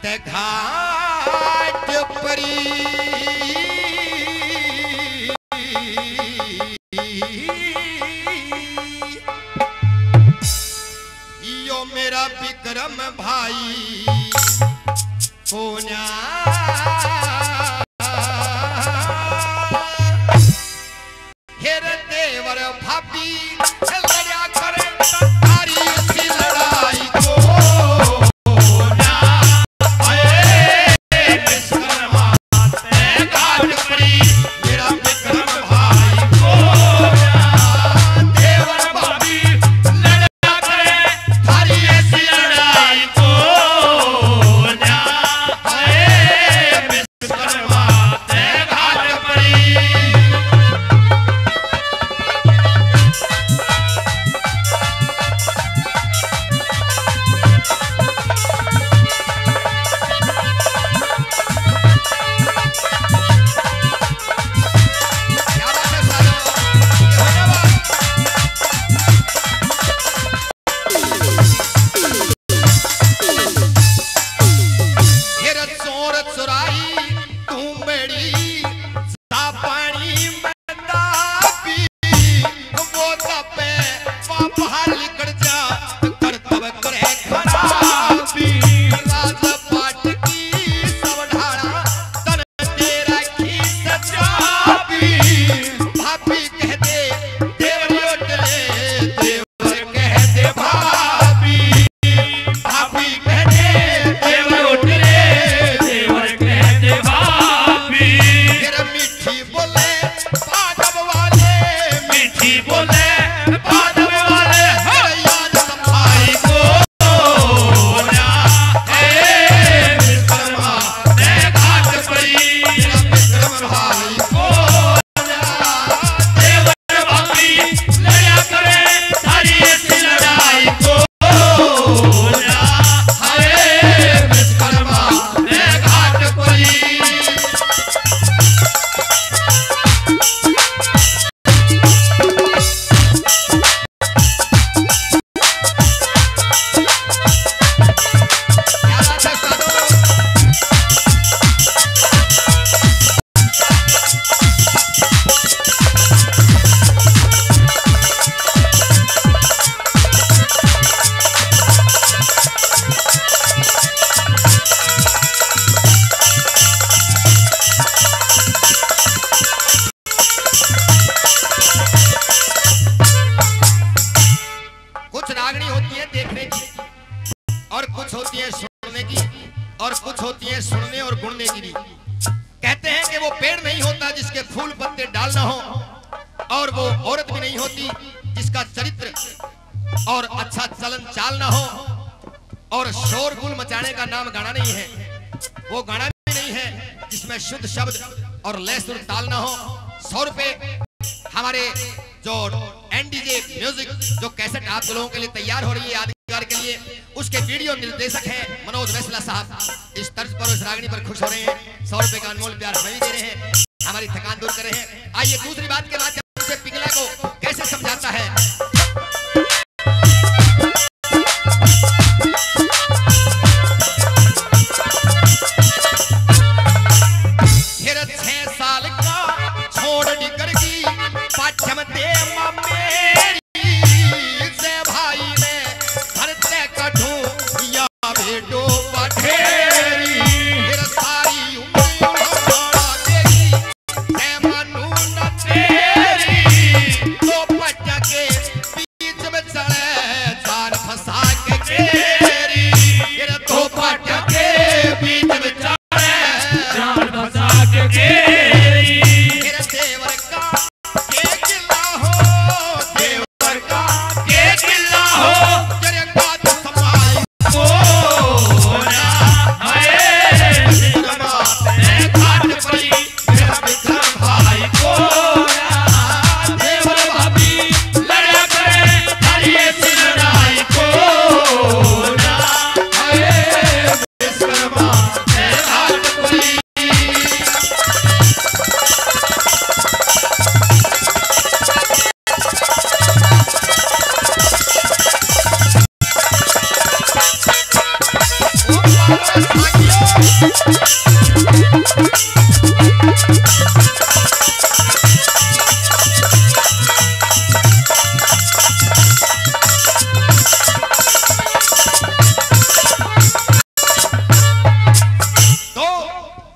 ते घाट परी यो मेरा विक्रम भाई कोन्या हेर देवर भाभी लड़ा करे तारी उसी लड़ाई को शुद्ध शब्द और लय सुर ताल ना हो। 100 रुपए हमारे जो एनडीजे म्यूजिक जो कैसेट आप लोगों के लिए तैयार हो रही है यादगार के लिए, उसके वीडियो निर्देशक हैं मनोज वैसला साहब। इस तर्ज पर इस रागनी पर खुश हो रहे हैं। 100 रुपए का अनमोल प्यार हमें भी दे रहे हैं, हमारी थकान दूर कर रहे हैं। आइए दूसरी बात के माध्यम से पिघला को कैसे समझाता है।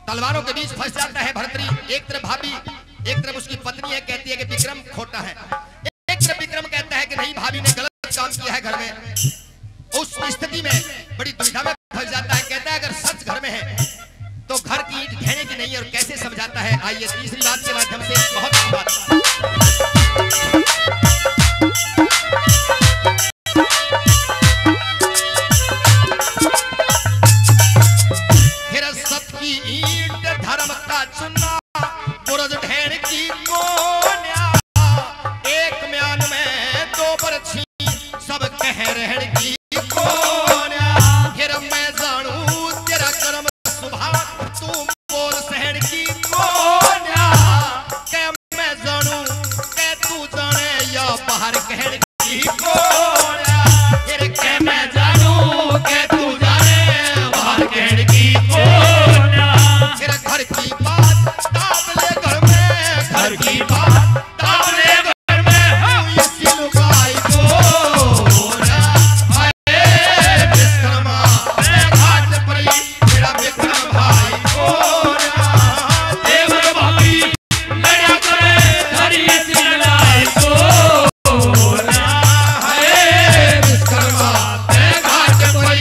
तलवारों के बीच फंस जाता है भर्तृहरि। एक तरफ भाभी, एक तरफ उसकी पत्नी है, कहती है कि विक्रम खोटा है। एक तरफ विक्रम कहता है कि नहीं, भाभी ने गलत काम किया है घर में। उस स्थिति में बड़ी दुविधा में फंस जाता है। कहता है अगर सच घर में है तो घर की ईंट ढहने की नहीं है। और कैसे समझाता है, आइए तीसरी बात के माध्यम से। बहुत बात ईंट धर्म का चुना, बुरज ढेर की कोन्या। एक म्यान में दो बरछी, सब कह रहन की कोन्या। फिर मैं जानू तेरा कर्म सुभा, तू बोल सहन की कोन्या। के मैं जानू के तू जाने या बाहर कहन की कोन्या। फिर के मैं जानू के तू जाने बाहर कहन की कोन्या। घर की बात ताबले घर में, घर की बात ताबले घर में। इसी लुकाई को विश्वकर्मा घाट पर मेरा विक्रम भाई को देवर भाभी लड़ा करे धरी सी लड़ाई को विश्वकर्मा घाट पर।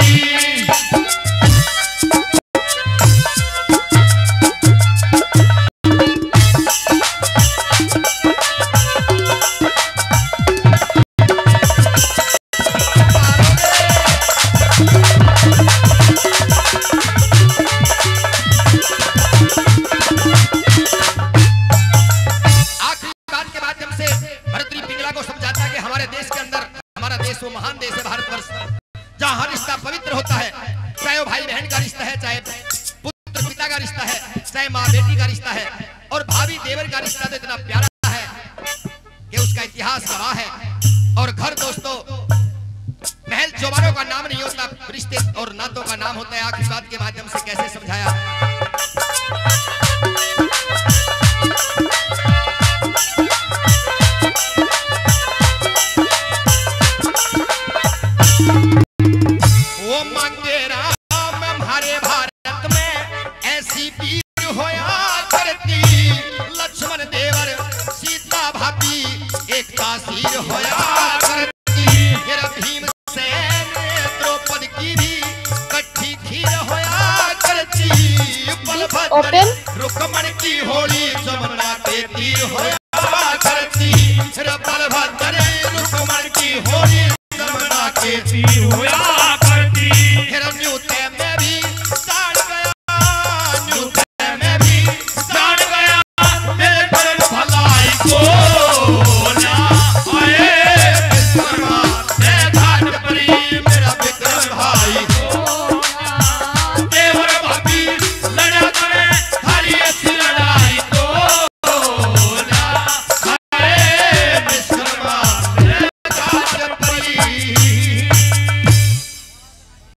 वो महान देश है भारतवर्ष, जहाँ हर रिश्ता पवित्र होता है। चाहे वो भाई बहन का रिश्ता है, चाहे पुत्र पिता का रिश्ता है, चाहे माँ बेटी का रिश्ता है। और भाभी देवर का रिश्ता तो इतना प्यारा है कि उसका इतिहास गवाह है। और घर दोस्तों महल चौबारों का नाम नहीं होता, रिश्ते और नातों का नाम होता है। आखिरी बात के माध्यम से कैसे समझाया। वो मांगे राम हमारे भारत में ऐसी वीर होया करती। लक्ष्मण देवर सीता भाभी एक तासीर होया करती। मेरा भीमसेन द्रौपदी की भी कट्ठी खीर होया करती। बलभद्र रुक्मण की होली जमुना के तीर होया।